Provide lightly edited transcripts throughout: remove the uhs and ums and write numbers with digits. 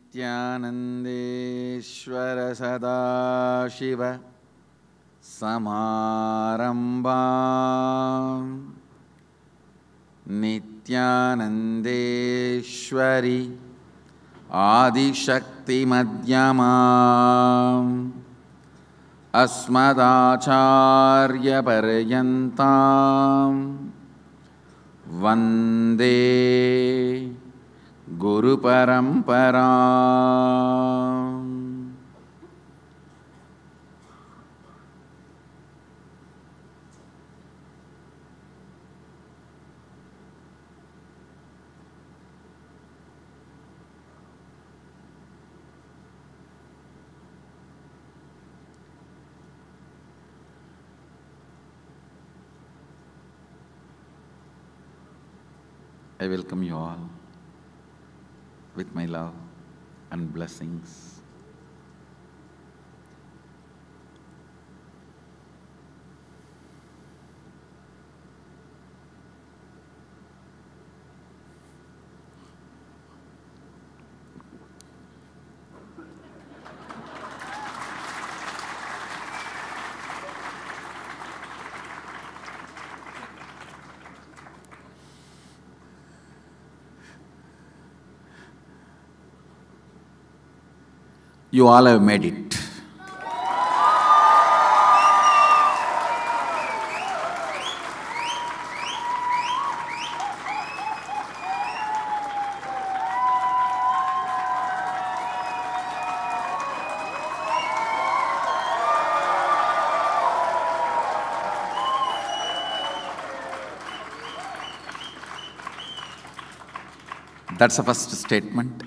नित्यानन्देश्वर सदाशिव समारम्भाम् नित्यानन्देश्वरि आदिशक्तिमध्यमाम् अस्मदाचार्यपर्यन्ताम् वन्दे गुरुपरम्पराम्। I welcome you all with my love and blessings. You all have made it. That's the first statement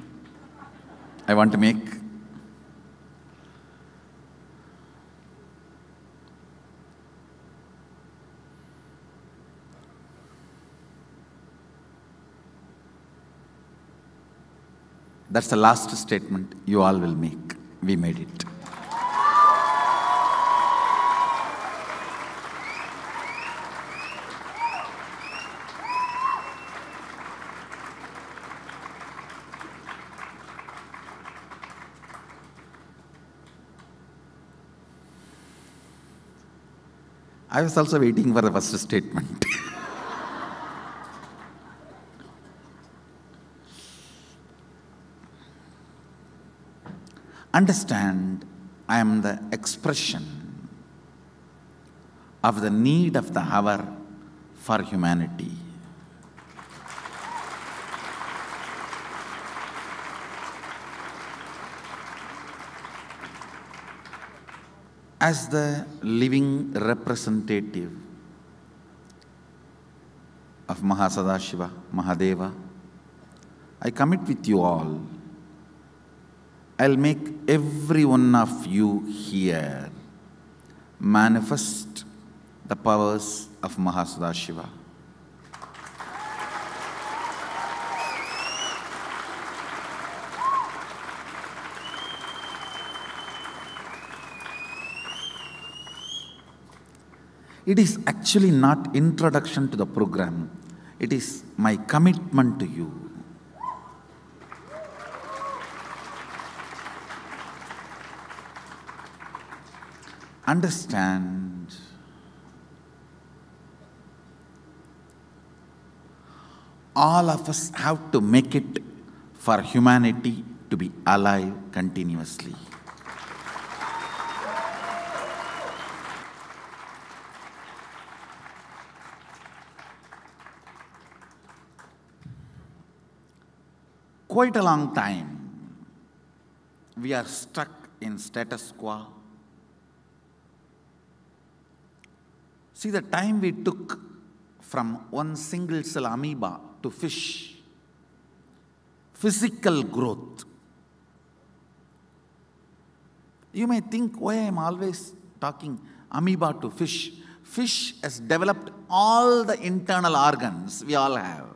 I want to make. That's the last statement you all will make. We made it. I was also waiting for the first statement. Understand, I am the expression of the need of the hour for humanity. As the living representative of Mahasadashiva, Mahadeva, I commit with you all, I'll make every one of you here manifest the powers of Mahasadashiva. It is actually not introduction to the program. It is my commitment to you. Understand, all of us have to make it for humanity to be alive continuously. Quite a long time, we are stuck in status quo. See, the time we took from one single cell amoeba to fish, physical growth. You may think, why I am always talking amoeba to fish. Fish has developed all the internal organs we all have.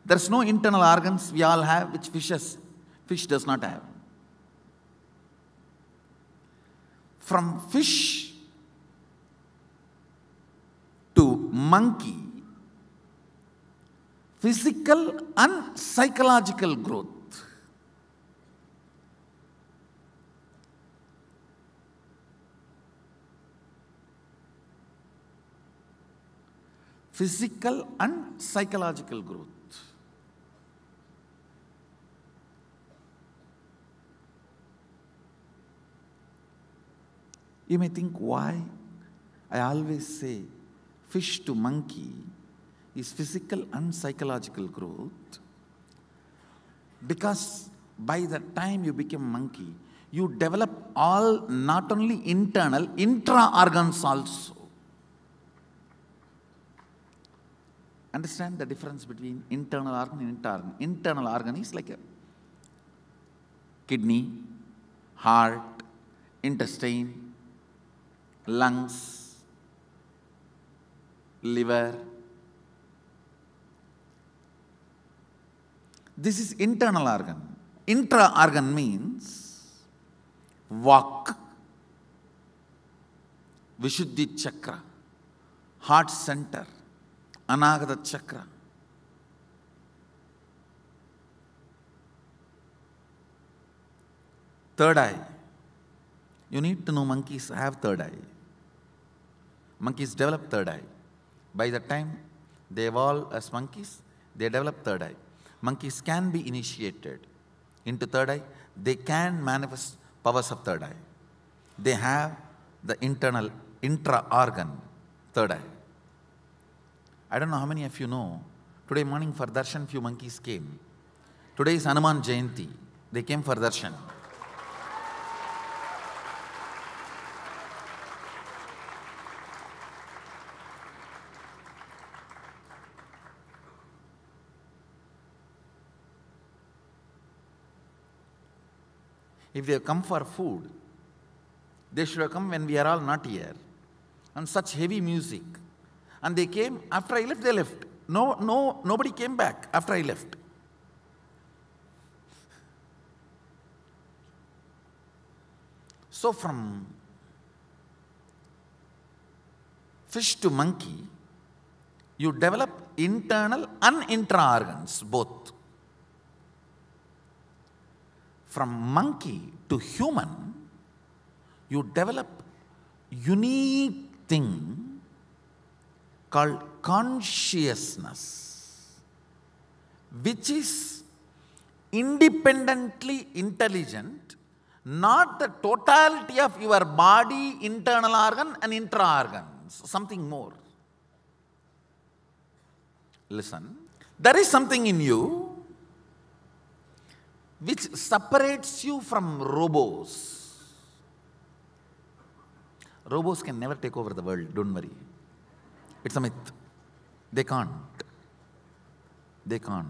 There's no internal organs we all have which fish does not have. From fish to monkey, physical and psychological growth. physical and psychological growth. You may think why I always say fish to monkey is physical and psychological growth. Because by the time you become monkey, you develop all not only internal, intra-organs also. Understand the difference between internal organ and intra-organ. Internal organ is like a kidney, heart, intestine, lungs, liver. This is internal organ. Intra-organ means walk, Vishuddhi chakra, heart center, Anagata chakra. Third eye. You need to know monkeys have third eye. Monkeys develop third eye. By the time they evolve as monkeys, they develop third eye. Monkeys can be initiated into third eye. They can manifest powers of third eye. They have the internal intra-organ third eye. I don't know how many of you know, today morning for darshan few monkeys came. Today is Hanuman Jayanti. They came for darshan. If they have come for food, they should have come when we are all not here. And such heavy music. And they came, after I left, they left. Nobody came back after I left. So from fish to monkey, you develop internal and intra-organs, both. From monkey to human, you develop unique thing called consciousness, which is independently intelligent, not the totality of your body, internal organ and intra-organs, something more. Listen, there is something in you which separates you from robos. Robos can never take over the world, don't worry. It's a myth. They can't. They can't.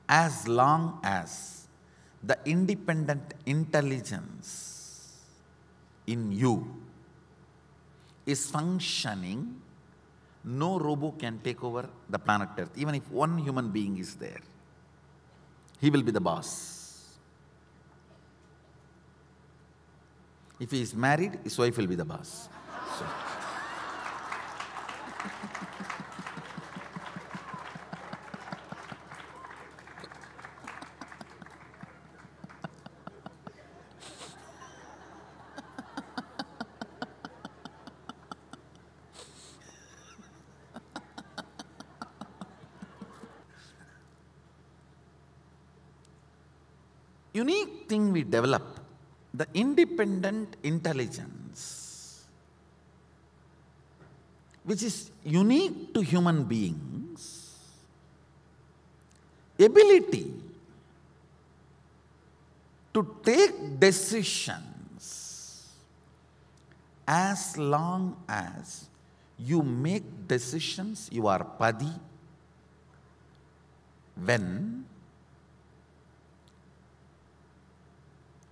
As long as the independent intelligence in you is functioning, no robo can take over the planet Earth. Even if one human being is there, he will be the boss. If he is married, his wife will be the boss. So. Unique thing we develop, the independent intelligence, which is unique to human beings, ability to take decisions as long as you make decisions, you are padi, when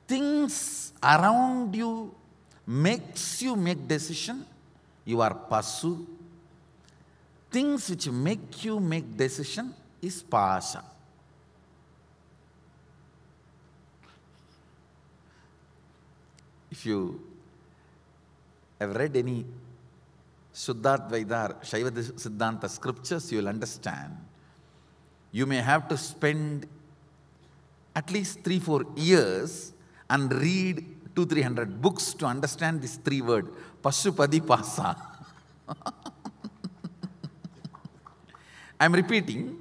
things around you makes you make decision, you are pasu. Things which make you make decision is pasa. If you have read any Shuddhadvaita, Shaiva Siddhanta scriptures, you will understand. You may have to spend at least 3-4 years and read 300 books to understand this 3 words. Pashupadi Pasa. I am repeating.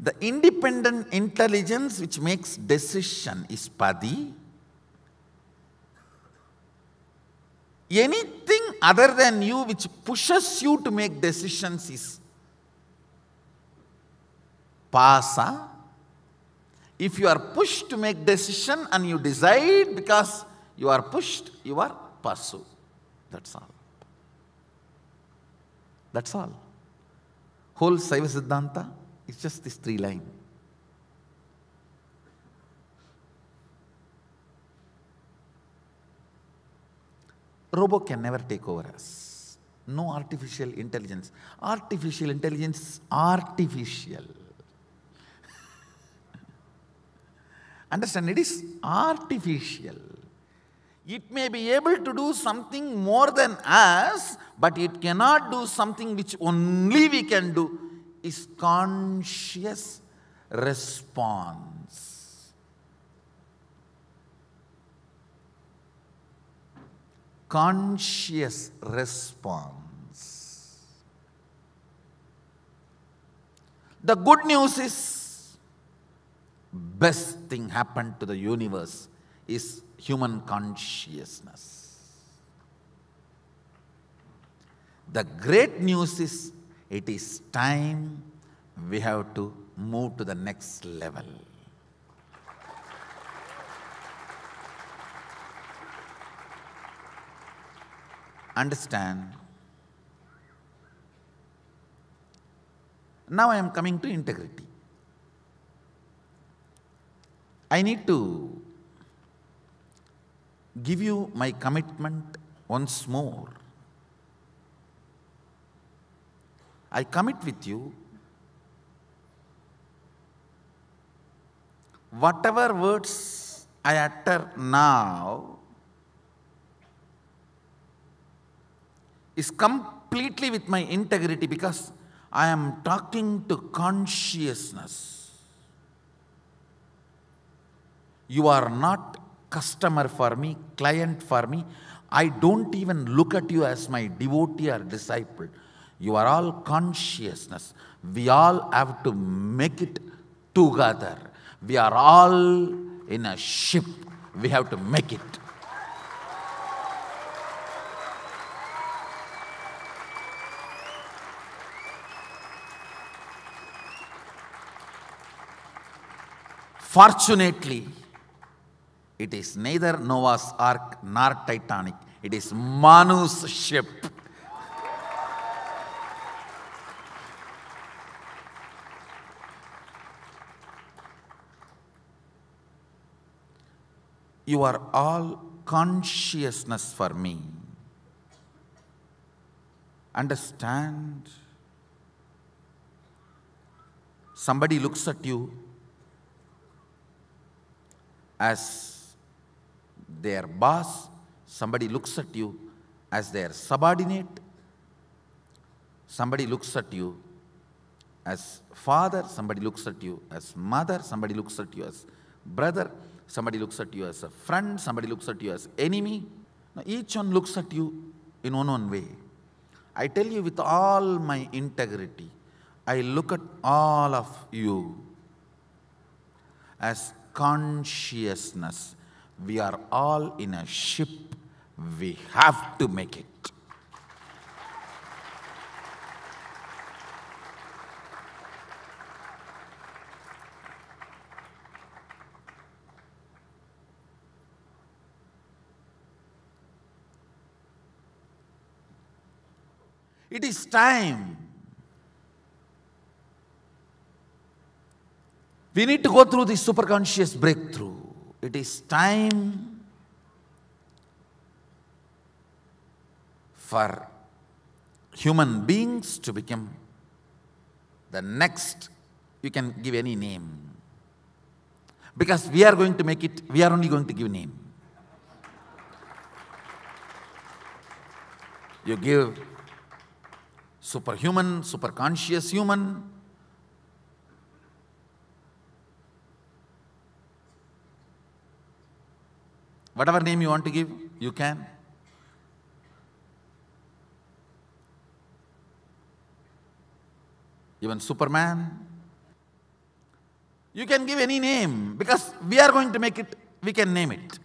The independent intelligence which makes decision is Padi. Anything other than you which pushes you to make decisions is Pasa. If you are pushed to make decision and you decide because you are pushed, you are Pasu. That's all. That's all. Whole Saiva Siddhanta is just this 3 lines. Robo can never take over us. No artificial intelligence. Artificial intelligence is artificial. Understand, it is artificial. It may be able to do something more than us, but it cannot do something which only we can do, is conscious response. Conscious response. The good news is, best thing happened to the universe is human consciousness. The great news is, it is time we have to move to the next level. Understand? Now I am coming to integrity. I need to give you my commitment once more. I commit with you, whatever words I utter now is completely with my integrity, because I am talking to consciousness. You are not customer for me, client for me. I don't even look at you as my devotee or disciple. You are all consciousness. We all have to make it together. We are all in a ship. We have to make it. Fortunately, it is neither Noah's Ark nor Titanic. It is Manu's ship. You are all consciousness for me. Understand? Somebody looks at you as their boss, somebody looks at you as their subordinate, somebody looks at you as father, somebody looks at you as mother, somebody looks at you as brother, somebody looks at you as a friend, somebody looks at you as enemy. Now, each one looks at you in one way. I tell you with all my integrity, I look at all of you as consciousness. We are all in a ship. We have to make it. It is time. We need to go through this superconscious breakthrough. It is time for human beings to become the next, you can give any name. Because we are going to make it, we are only going to give name. You give superhuman, superconscious human. Whatever name you want to give, you can. Even Superman. You can give any name because we are going to make it, we can name it.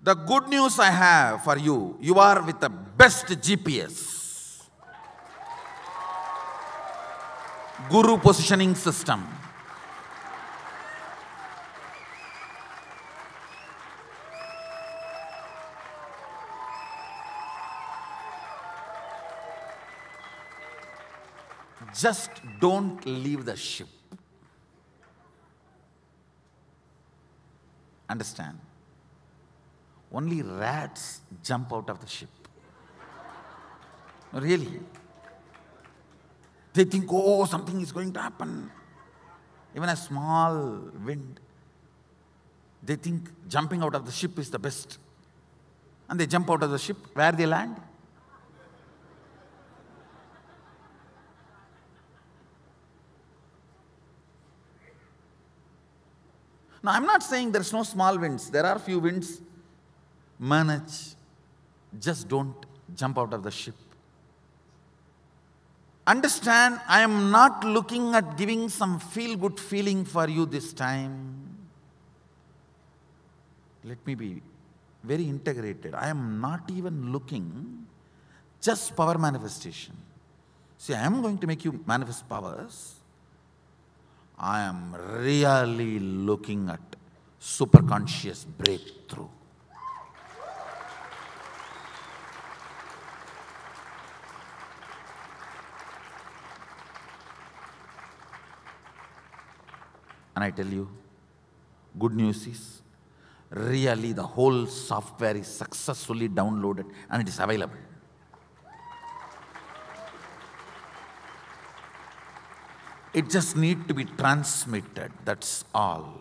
The good news I have for you, you are with the best GPS. Guru positioning system. Just don't leave the ship. Understand? Only rats jump out of the ship. Really. They think, oh, something is going to happen. Even a small wind. They think jumping out of the ship is the best. And they jump out of the ship. Where they land? Now, I'm not saying there's no small winds. There are few winds. Manage. Just don't jump out of the ship. Understand, I am not looking at giving some feel-good feeling for you this time. Let me be very integrated. I am not even looking just power manifestation. See, I am going to make you manifest powers. I am really looking at superconscious breakthrough. And I tell you, good news is, really the whole software is successfully downloaded and it is available. It just needs to be transmitted, that's all.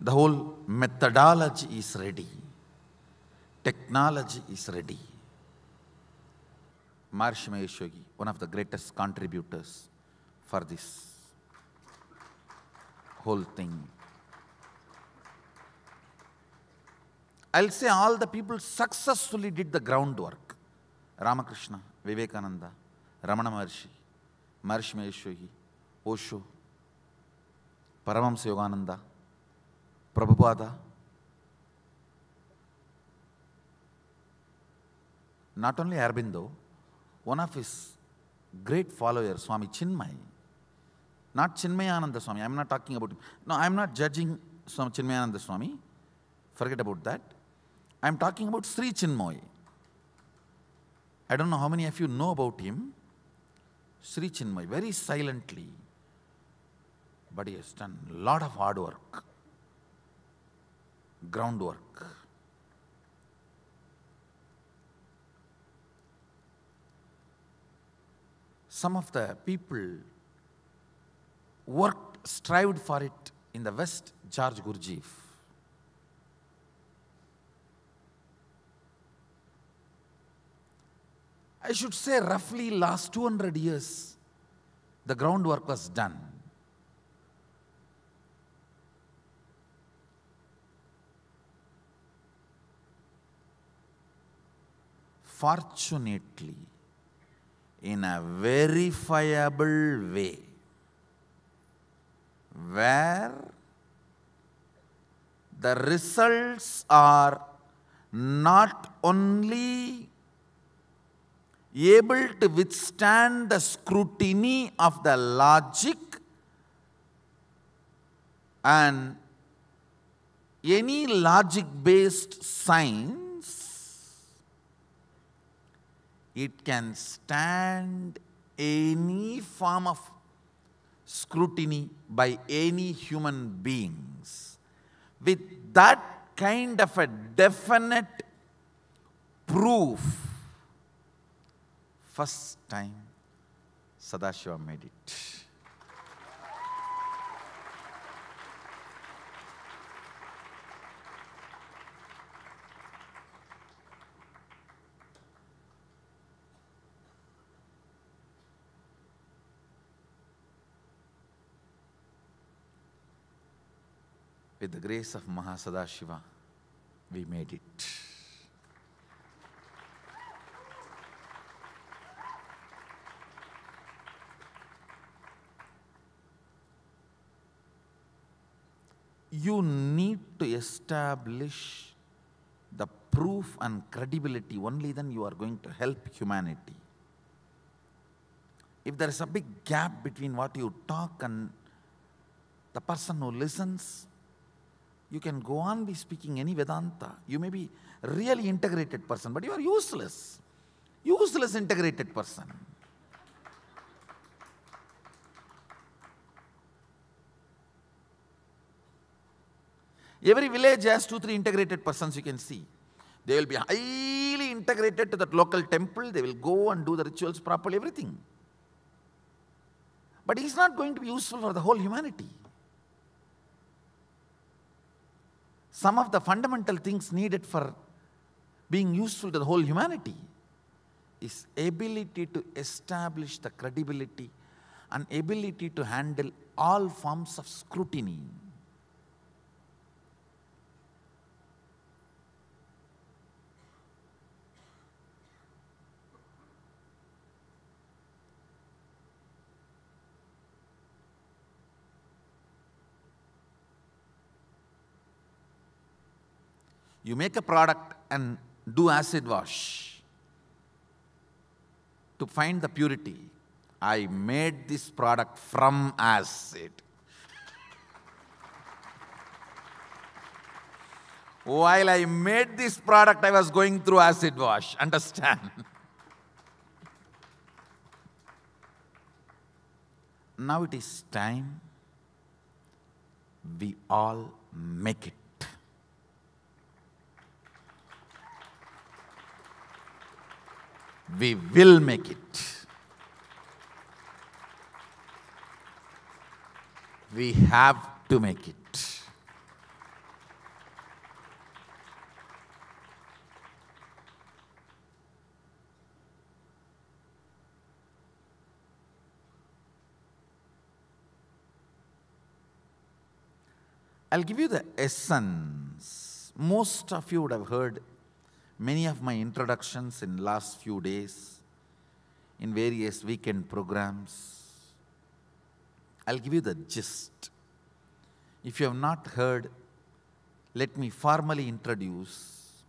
The whole methodology is ready. Technology is ready. Maharishi Mahesh Yogi, one of the greatest contributors for this whole thing. I'll say all the people successfully did the groundwork. Ramakrishna, Vivekananda, Ramana Maharshi, Maharishi Mahesh Yogi, Osho, Paramahamsa Yogananda, Prabhupada. Not only Aurobindo, one of his great followers, Swami Chinmay, not Chinmayananda Swami, I'm not talking about him. No, I'm not judging Swami Chinmayananda Swami. Forget about that. I'm talking about Sri Chinmoy. I don't know how many of you know about him. Sri Chinmoy, very silently, but he has done a lot of hard work, groundwork. Some of the people worked, strived for it in the West, George Gurdjieff. I should say roughly last 200 years, the groundwork was done. Fortunately, in a verifiable way, where the results are not only able to withstand the scrutiny of the logic and any logic-based science, it can stand any form of scrutiny by any human beings. With that kind of a definite proof, first time Sadashiva made it. With the grace of Mahasadashiva, we made it. You need to establish the proof and credibility. Only then you are going to help humanity. If there is a big gap between what you talk and the person who listens, you can go on be speaking any Vedanta. You may be a really integrated person, but you are useless. Useless integrated person. Every village has 2-3 integrated persons you can see. They will be highly integrated to that local temple. They will go and do the rituals properly, everything. But he is not going to be useful for the whole humanity. Some of the fundamental things needed for being useful to the whole humanity is ability to establish the credibility and ability to handle all forms of scrutiny. You make a product and do acid wash to find the purity. I made this product from acid. While I made this product, I was going through acid wash. Understand? Now it is time we all make it. We will make it. We have to make it. I'll give you the essence. Most of you would have heard many of my introductions in last few days in various weekend programs. I'll give you the gist. If you have not heard, let me formally introduce.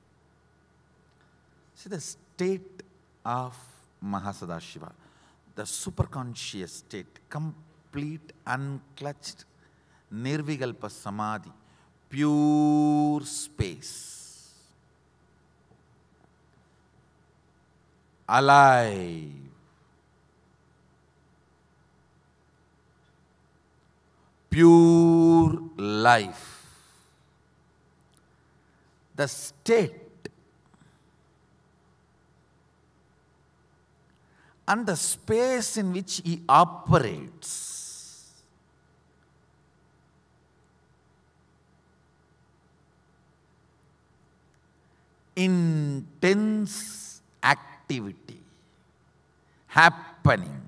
See, the state of Mahasadashiva, the superconscious state, complete, unclutched, Nirvikalpa Samadhi, pure space. Alive. Pure life. The state and the space in which he operates intense activity happening.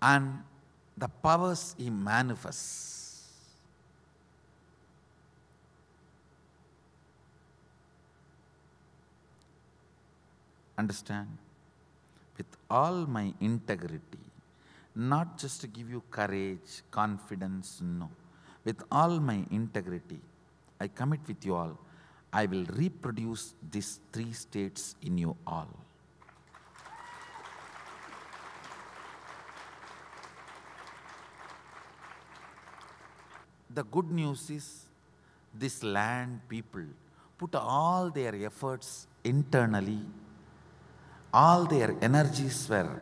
And the powers he manifests. Understand? With all my integrity, not just to give you courage, confidence, no. With all my integrity, I commit with you all, I will reproduce these 3 states in you all. The good news is, this land people put all their efforts internally, all their energies were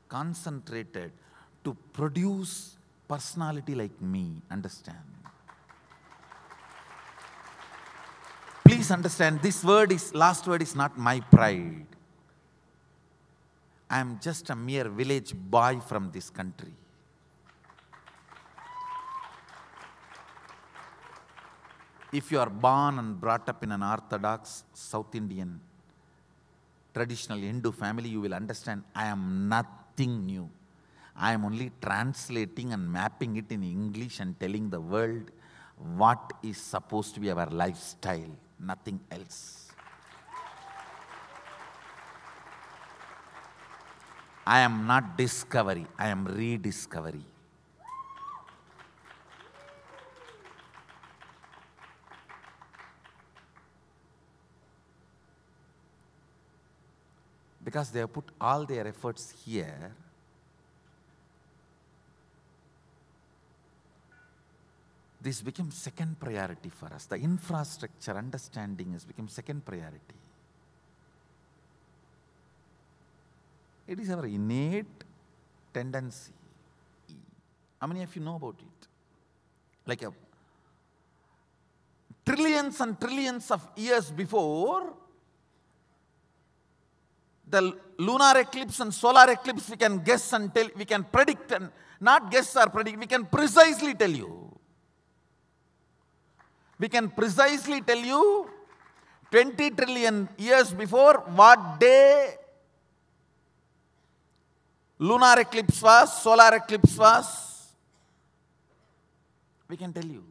concentrated to produce personality like me. Understand? Please understand, this last word is not my pride. I am just a mere village boy from this country. If you are born and brought up in an Orthodox South Indian traditional Hindu family, you will understand I am nothing new. I am only translating and mapping it in English and telling the world what is supposed to be our lifestyle, nothing else. I am not discovery, I am rediscovery. Because they have put all their efforts here, this became second priority for us. The infrastructure understanding has become second priority. It is our innate tendency. How many of you know about it? Like trillions and trillions of years before, the lunar eclipse and solar eclipse, we can guess and tell, we can predict, and not guess or predict, we can precisely tell you. We can precisely tell you 20 trillion years before what day lunar eclipse was, solar eclipse was. We can tell you.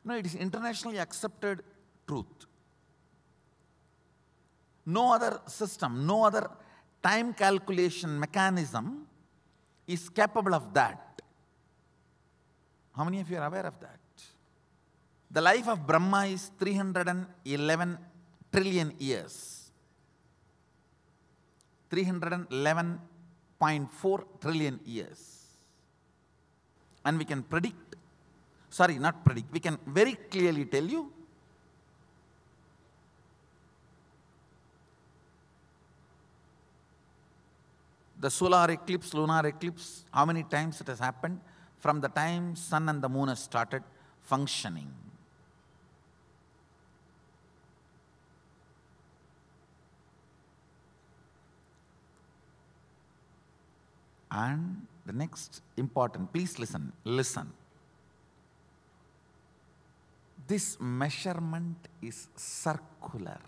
No, it is internationally accepted truth. No other system, no other time calculation mechanism is capable of that. How many of you are aware of that? The life of Brahma is 311 trillion years. 311.4 trillion years. And we can predict, sorry, not predict, we can very clearly tell you the solar eclipse, lunar eclipse, how many times it has happened from the time sun and the moon has started functioning. And the next important, please listen, listen. This measurement is circular.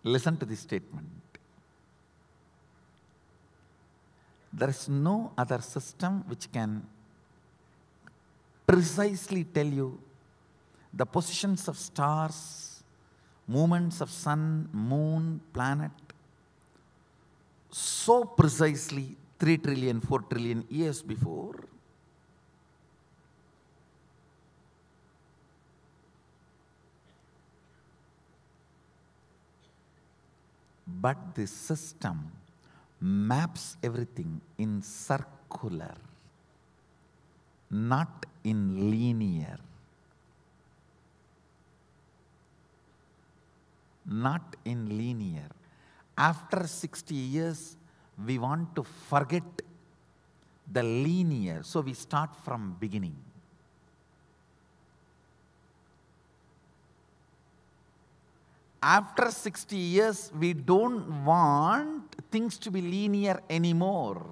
Listen to this statement. There is no other system which can precisely tell you the positions of stars, movements of sun, moon, planet, so precisely 3 trillion, 4 trillion years before. But this system maps everything in circular, not in linear. Not in linear. After 60 years, we want to forget the linear, so we start from beginning. After 60 years, we don't want things to be linear anymore.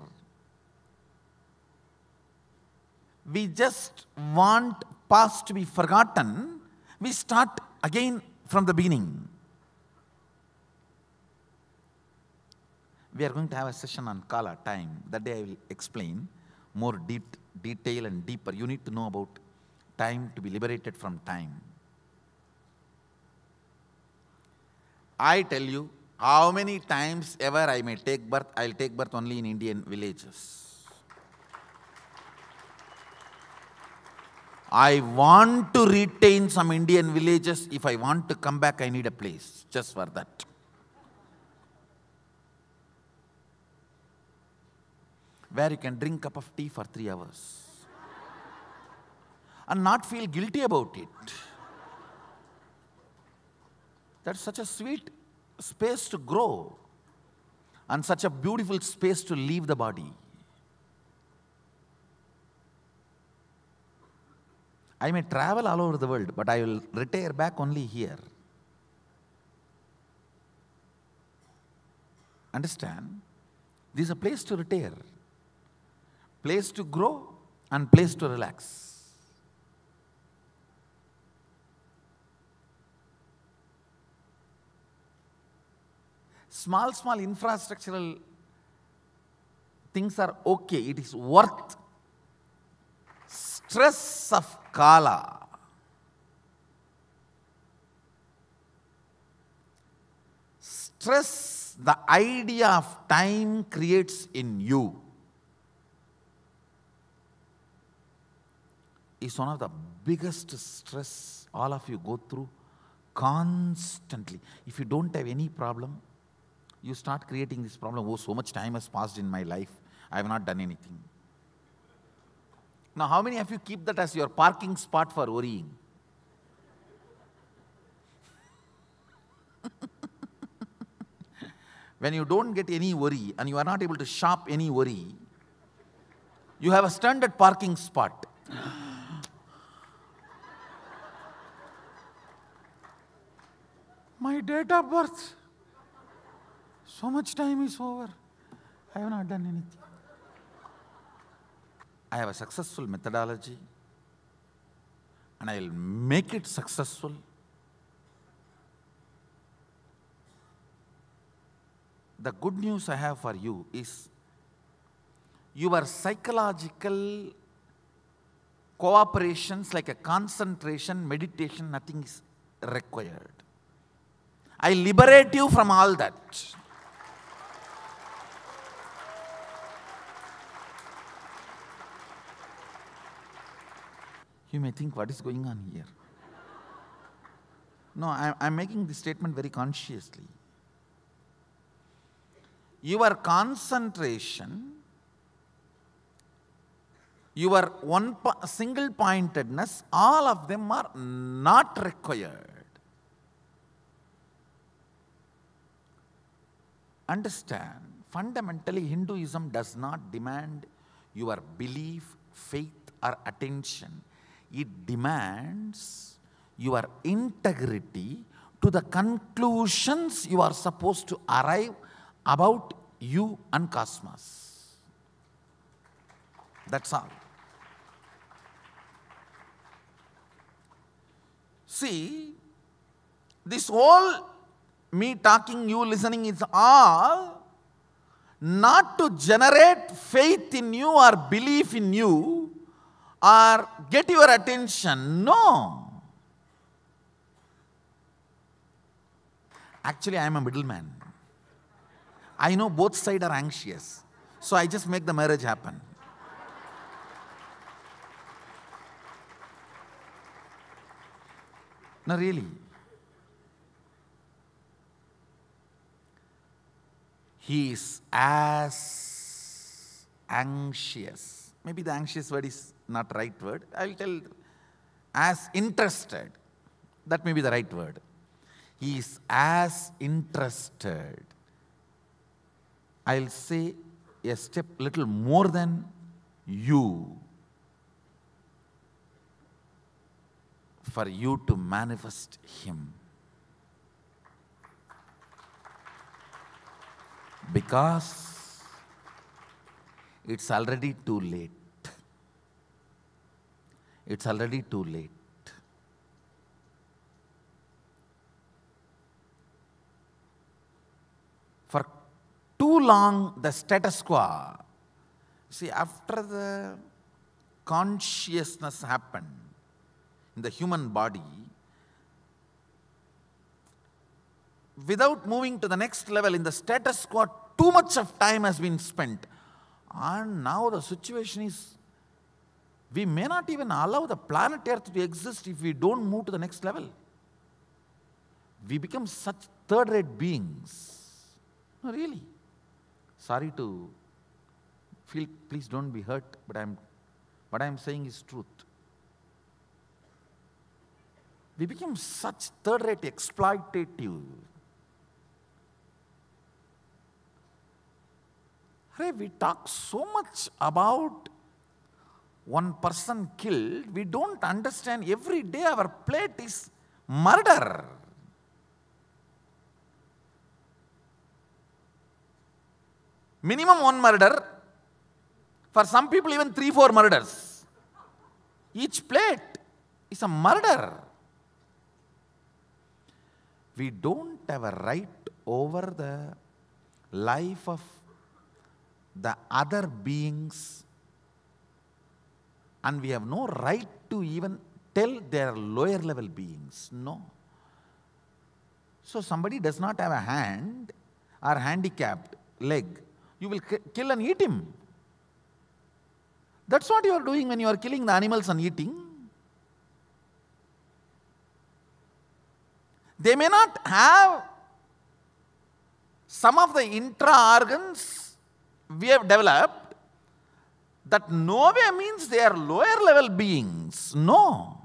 We just want past to be forgotten. We start again from the beginning. We are going to have a session on Kala, time. That day I will explain more detail and deeper. You need to know about time to be liberated from time. I tell you, how many times ever I may take birth, I will take birth only in Indian villages. I want to retain some Indian villages. If I want to come back, I need a place just for that. Where you can drink a cup of tea for 3 hours and not feel guilty about it. That's such a sweet space to grow and such a beautiful space to leave the body. I may travel all over the world, but I will retire back only here. Understand? This is a place to retire. place to grow and place to relax. Small infrastructural things are okay. It is worth stress of Kala. Stress the idea of time creates in you is one of the biggest stress all of you go through constantly. If you don't have any problem, you start creating this problem. Oh, so much time has passed in my life. I have not done anything. Now, how many of you keep that as your parking spot for worrying? When you don't get any worry and you are not able to shop any worry, you have a standard parking spot. My date of birth. So much time is over. I have not done anything. I have a successful methodology and I will make it successful. The good news I have for you is your psychological cooperations like a concentration, meditation, nothing is required. I liberate you from all that. You may think, what is going on here? No, I'm making this statement very consciously. Your concentration, your single pointedness, all of them are not required. Understand, fundamentally Hinduism does not demand your belief, faith or attention. It demands your integrity to the conclusions you are supposed to arrive about you and cosmos. That's all. See, this whole me talking, you listening is all not to generate faith in you or belief in you or get your attention. No. Actually, I am a middleman. I know both sides are anxious. So I just make the marriage happen. No, really. He is as anxious. Maybe the anxious word is not right word. I will tell as interested. That may be the right word. He is as interested. I'll say a step little more than you for you to manifest him. Because it's already too late. It's already too late. For too long, the status quo. See, after the consciousness happened in the human body, without moving to the next level in the status quo, too much of time has been spent. And now the situation is, we may not even allow the planet Earth to exist if we don't move to the next level. We become such third-rate beings. No, really. Sorry to feel, please don't be hurt, but what I'm saying is truth. We become such third-rate exploitative. We talk so much about one person killed, we don't understand every day our plate is murder. Minimum one murder For some people, even 3-4 murders. Each plate is a murder. We don't have a right over the life of the other beings, and we have no right to even tell they are lower level beings. No. So somebody does not have a hand or handicapped leg, you will kill and eat him. That's what you are doing when you are killing the animals and eating. They may not have some of the intra-organs we have developed. That no way means they are lower level beings. No.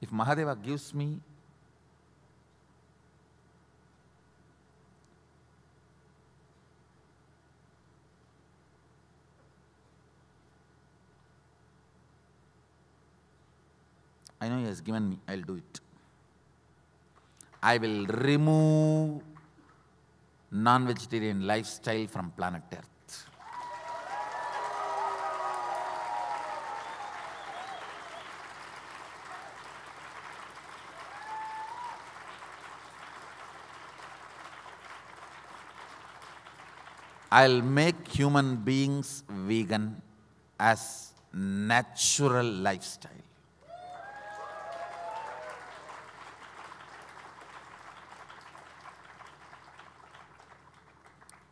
If Mahadeva gives me I know he has given me, I'll do it. I will remove non-vegetarian lifestyle from planet Earth. I'll make human beings vegan as natural lifestyle.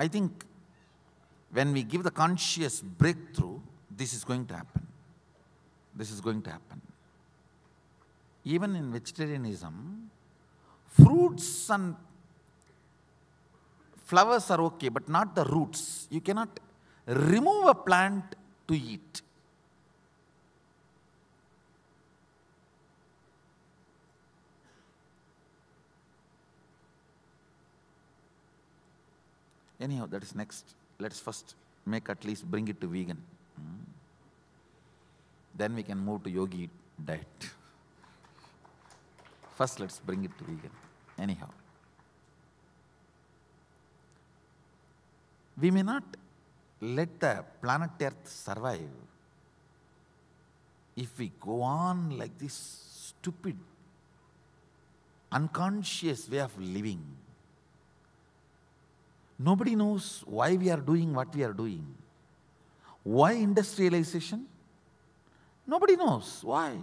I think when we give the conscious breakthrough, this is going to happen. This is going to happen. Even in vegetarianism, fruits and flowers are okay, but not the roots. You cannot remove a plant to eat. Anyhow, that is next. Let's first bring it to vegan. Then we can move to yogi diet. First, let's bring it to vegan. Anyhow. We may not let the planet Earth survive if we go on like this stupid, unconscious way of living. Nobody knows why we are doing what we are doing. Why industrialization? Nobody knows why.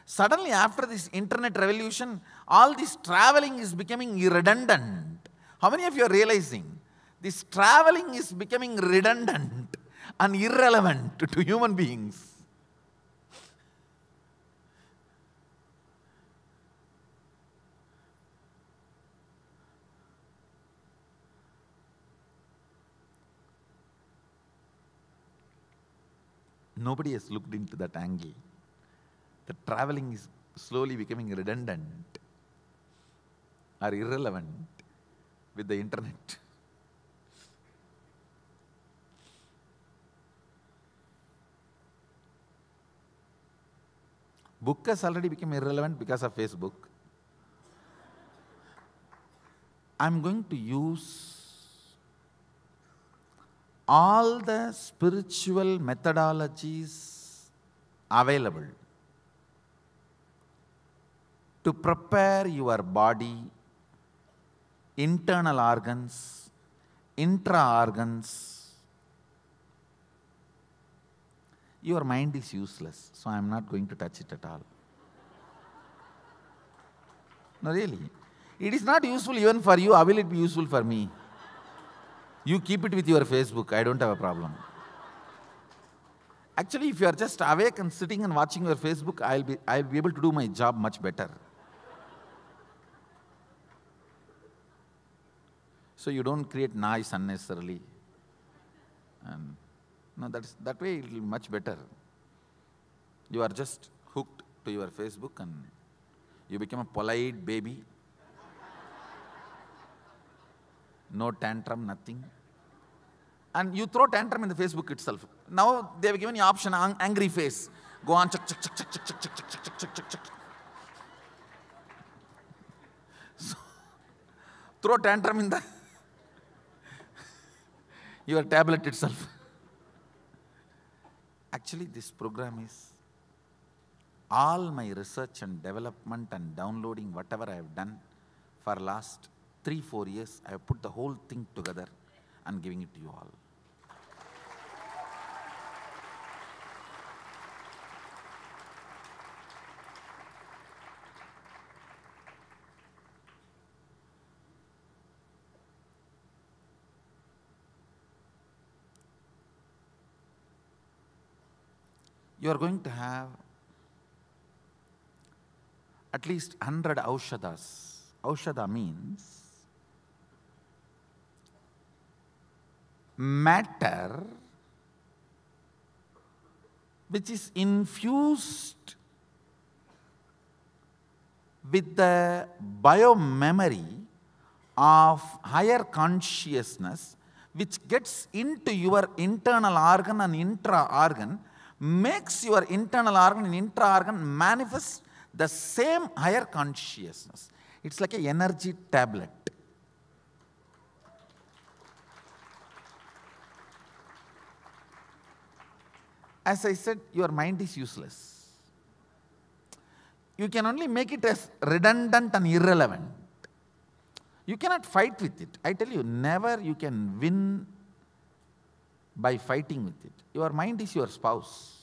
Suddenly, after this internet revolution, all this traveling is becoming redundant. How many of you are realizing this traveling is becoming redundant and irrelevant to human beings? Nobody has looked into that angle. The traveling is slowly becoming redundant or irrelevant with the internet. Book has already become irrelevant because of Facebook. I'm going to use all the spiritual methodologies available to prepare your body, internal organs, intra-organs. Your mind is useless, so I am not going to touch it at all. No, really. It is not useful even for you. How will it be useful for me? You keep it with your Facebook. I don't have a problem. Actually, if you are just awake and sitting and watching your Facebook, I'll be able to do my job much better. So you don't create noise unnecessarily. And no, that way it will be much better. You are just hooked to your Facebook and you become a polite baby. No tantrum, nothing. And you throw tantrum in the Facebook itself. Now they have given you option, angry face. Go on, chuck, chuck, chuck, chuck, chuck, chuck, chuck, chuck, chuck, chuck, chuck, chuck. So, throw tantrum in the your tablet itself. Actually, this program is all my research and development and downloading, whatever I have done for last 3-4 years, I have put the whole thing together and giving it to you all. You are going to have at least 100 aushadas. Aushada means matter which is infused with the biomemory of higher consciousness, which gets into your internal organ and intra-organ, makes your internal organ and intra-organ manifest the same higher consciousness. It's like an energy tablet. As I said, your mind is useless. You can only make it as redundant and irrelevant. You cannot fight with it. I tell you, never you can win by fighting with it. Your mind is your spouse.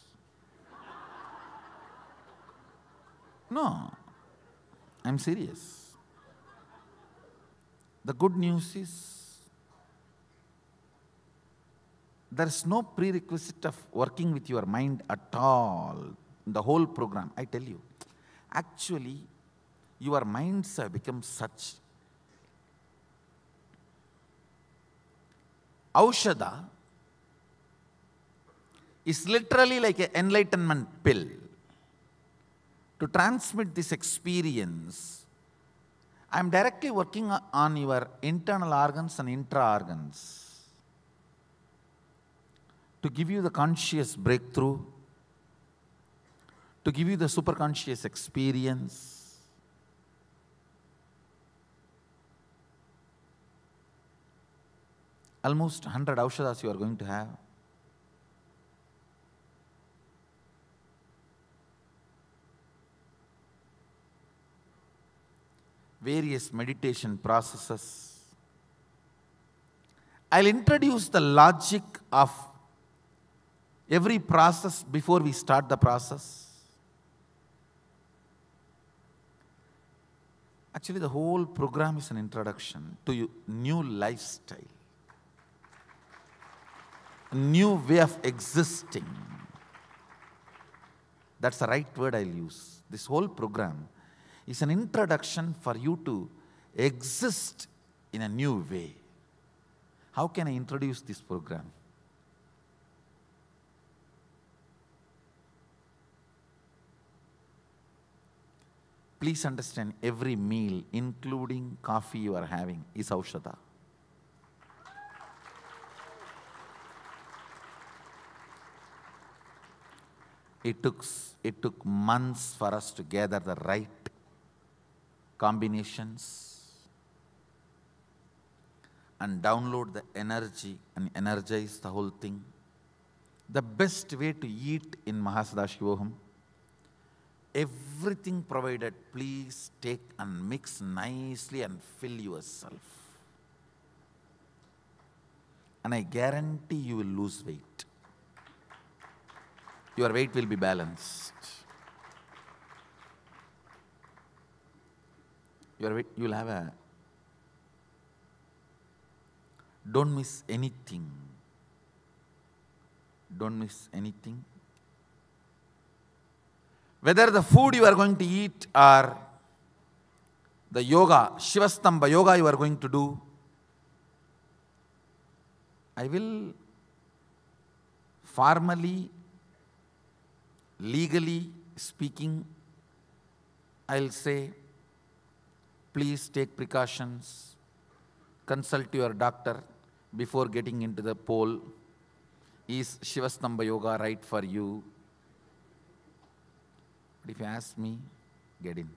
No, I'm serious. The good news is there is no prerequisite of working with your mind at all in the whole program. I tell you, actually, your minds have become such. Aushada is literally like an enlightenment pill. To transmit this experience, I am directly working on your internal organs and intra-organs to give you the conscious breakthrough, to give you the superconscious experience. Almost 100 aushadas you are going to have. Various meditation processes. I'll introduce the logic of every process before we start the process. Actually, the whole program is an introduction to a new lifestyle, a new way of existing. That's the right word I'll use. This whole program is an introduction for you to exist in a new way. How can I introduce this program? Please understand, every meal, including coffee you are having, is aushada. It took months for us to gather the right combinations and download the energy and energize the whole thing. The best way to eat in Mahasadashivoham, everything provided, please take and mix nicely and fill yourself. And I guarantee you will lose weight. Your weight will be balanced. You will have a, don't miss anything. Don't miss anything. Whether the food you are going to eat or the yoga, Shivastambha yoga you are going to do, I will formally, legally speaking, I'll say, please take precautions, consult your doctor before getting into the pole. Is Shivastambha yoga right for you? But if you ask me, get in.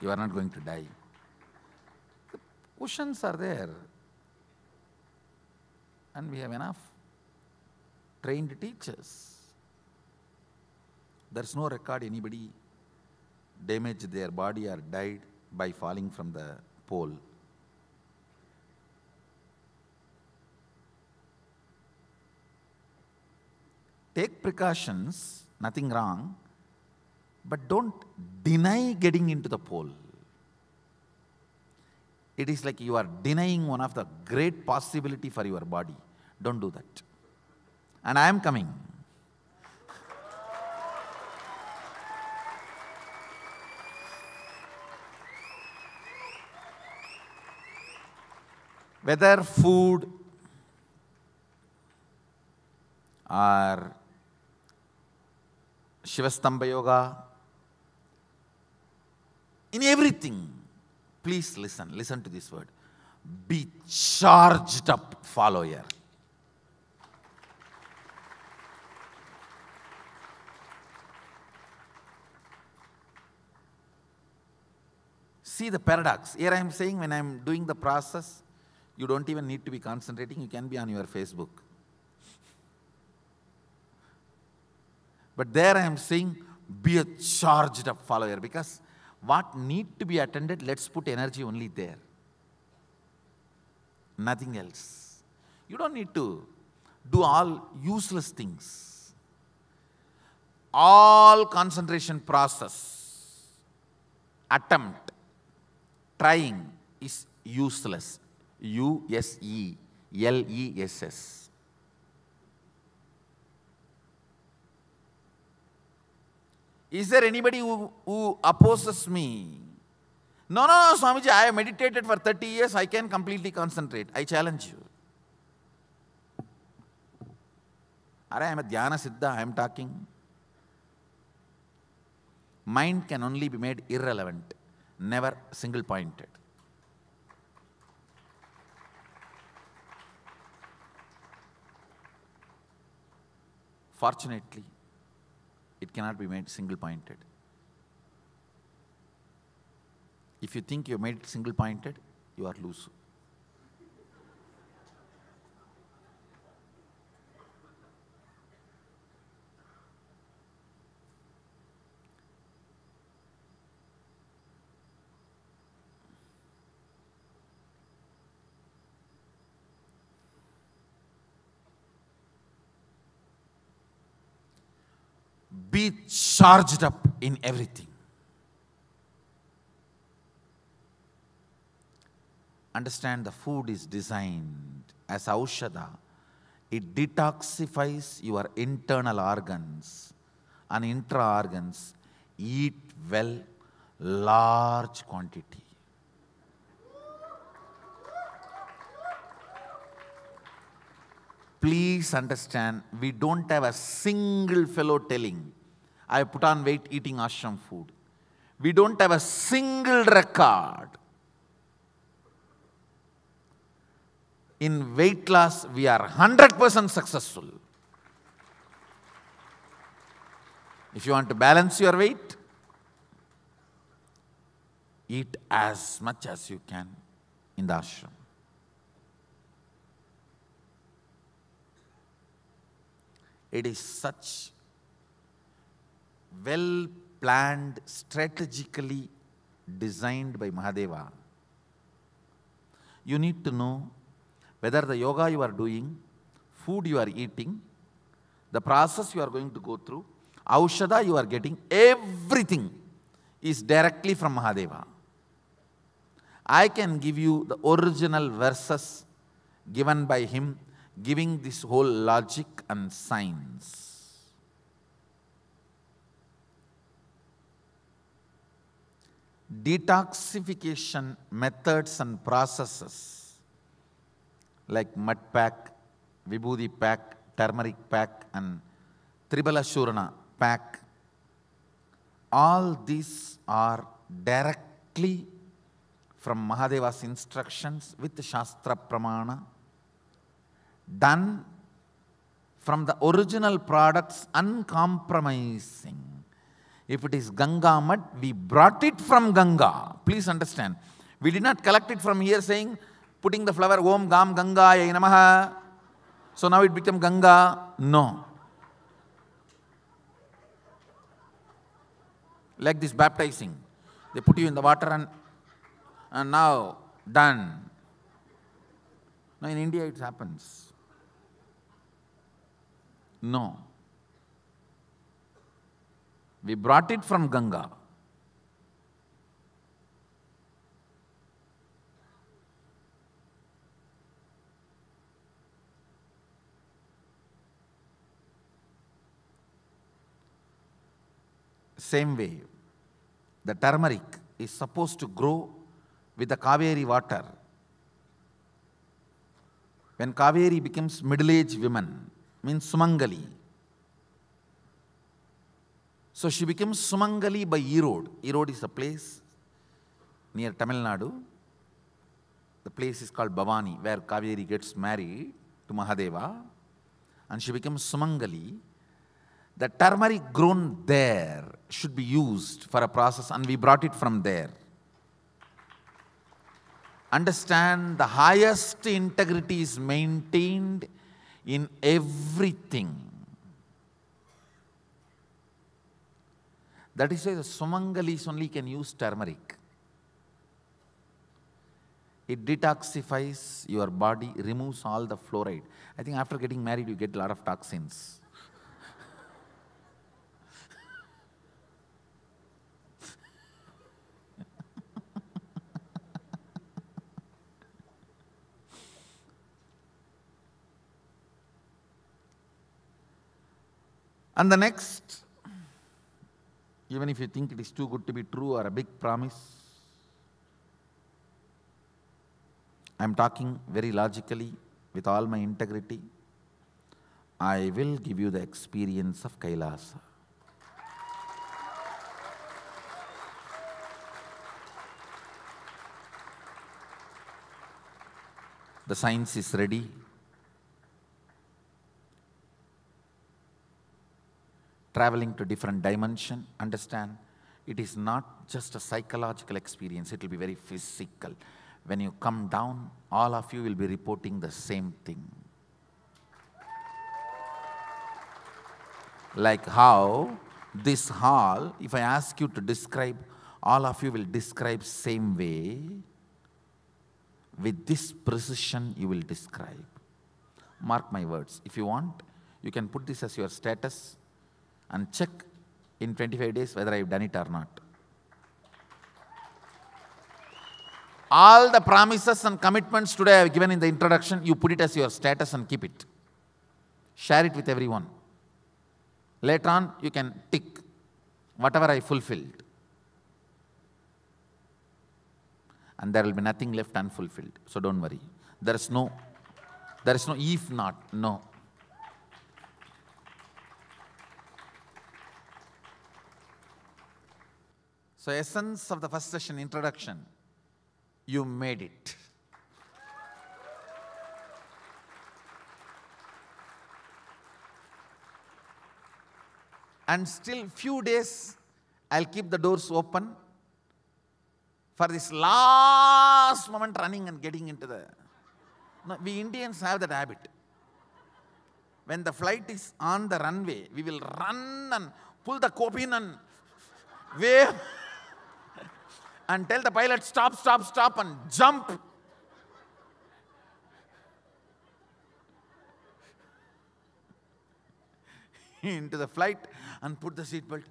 You are not going to die. The cushions are there. And we have enough trained teachers. There's no record anybody damaged their body or died by falling from the pole. Take precautions, nothing wrong, but don't deny getting into the pole. It is like you are denying one of the great possibility for your body. Don't do that. And I am coming. Whether food or Shivastamba Yoga, in everything, please listen to this word. Be charged up follower. See the paradox. Here I am saying when I am doing the process, you don't even need to be concentrating, you can be on your Facebook. But there I am saying, be a charged up follower, because what need to be attended, let's put energy only there. Nothing else. You don't need to do all useless things. All concentration process, attempt, trying is useless. USELESS. Is there anybody who opposes me? No, Swamiji, I have meditated for 30 years, I can completely concentrate. I challenge you. I am a Dhyana Siddha, I am talking. Mind can only be made irrelevant, never single-pointed. Fortunately, it cannot be made single-pointed. If you think you made it single-pointed, you are loose. Be charged up in everything. Understand the food is designed as aushadha. It detoxifies your internal organs and intra-organs. Eat well, large quantity. Please understand, we don't have a single fellow telling, I put on weight eating ashram food. We don't have a single record. In weight loss, we are 100% successful. If you want to balance your weight, eat as much as you can in the ashram. It is such well-planned, strategically designed by Mahadeva. You need to know whether the yoga you are doing, food you are eating, the process you are going to go through, aushadha you are getting, everything is directly from Mahadeva. I can give you the original verses given by him, giving this whole logic and science. Detoxification methods and processes like mud pack, vibhuti pack, turmeric pack and Tribala Shurana pack, all these are directly from Mahadeva's instructions with Shastra Pramana, done from the original products uncompromising. If it is Ganga mud, we brought it from Ganga. Please understand. We did not collect it from here saying, putting the flower, Om Gam Gangaya Namaha. So now it became Ganga. No. Like this baptizing. They put you in the water and now done. Now in India it happens. No. We brought it from Ganga. Same way, the turmeric is supposed to grow with the Kaveri water. When Kaveri becomes middle-aged woman, means Sumangali. So she becomes Sumangali by Erode. Erode is a place near Tamil Nadu. The place is called Bhavani, where Kaveri gets married to Mahadeva. And she becomes Sumangali. The turmeric grown there should be used for a process, and we brought it from there. Understand, the highest integrity is maintained in everything. That is why the Sumangalis only can use turmeric. It detoxifies your body, removes all the fluoride. I think after getting married, you get a lot of toxins. And the next, even if you think it is too good to be true or a big promise, I am talking very logically with all my integrity. I will give you the experience of Kailasa. The science is ready. Traveling to different dimension, understand, it is not just a psychological experience, it will be very physical. When you come down, all of you will be reporting the same thing. Like how this hall, if I ask you to describe, all of you will describe same way. With this precision you will describe. Mark my words. If you want, you can put this as your status and check in 25 days whether I have done it or not. All the promises and commitments today I have given in the introduction, you put it as your status and keep it. Share it with everyone. Later on, you can tick whatever I fulfilled. And there will be nothing left unfulfilled. So don't worry. There is no if not, no. So essence of the first session, introduction, you made it. And still few days, I'll keep the doors open for this last moment running and getting into the... No, we Indians have that habit. When the flight is on the runway, we will run and pull the copin and wave and tell the pilot, stop, stop, stop, and jump. Into the flight and put the seat belt.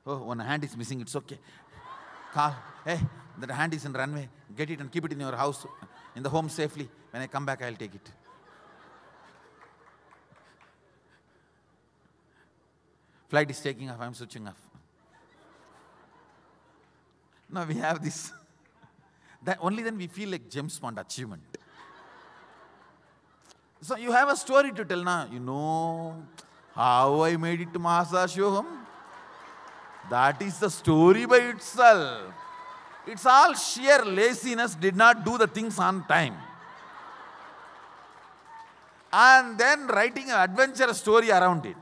Oh, one hand is missing, it's okay. Call, hey, that hand is in runway. Get it and keep it in your house, in the home safely. When I come back, I'll take it. Flight is taking off, I'm switching off. Now we have this. That only then we feel like James Bond achievement. So you have a story to tell now. You know how I made it to Mahasashoham? That is the story by itself. It's all sheer laziness, did not do the things on time. and then writing an adventure story around it.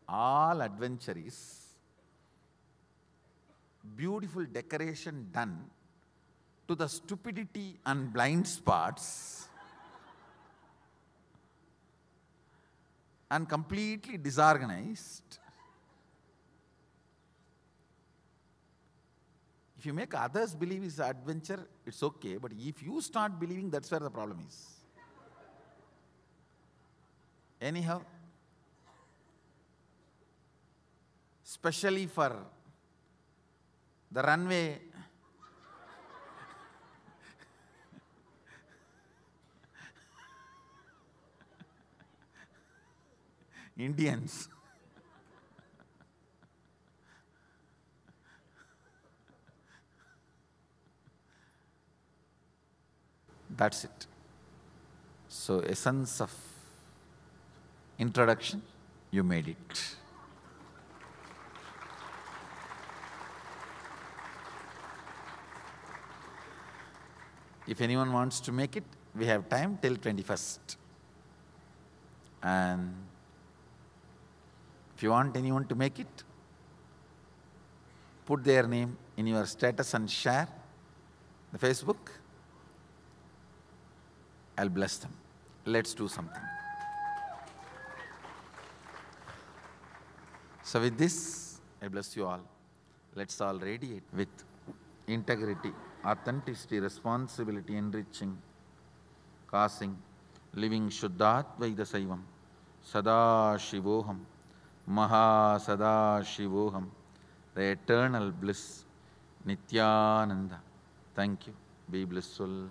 All adventure is beautiful decoration done to the stupidity and blind spots and completely disorganized. If you make others believe it's adventure, it's okay, but if you start believing, that's where the problem is. Anyhow, especially for the runway Indians, that's it. So, essence of introduction, you made it. If anyone wants to make it, we have time till 21st. And if you want anyone to make it, put their name in your status and share the Facebook. I'll bless them. Let's do something. So with this, I bless you all. Let's all radiate with integrity, authenticity, responsibility, enriching, causing, living Shuddhatvaita Saivam, Sada Shivoham, Maha Sada Shivoham, the eternal bliss, Nityananda. Thank you. Be blissful.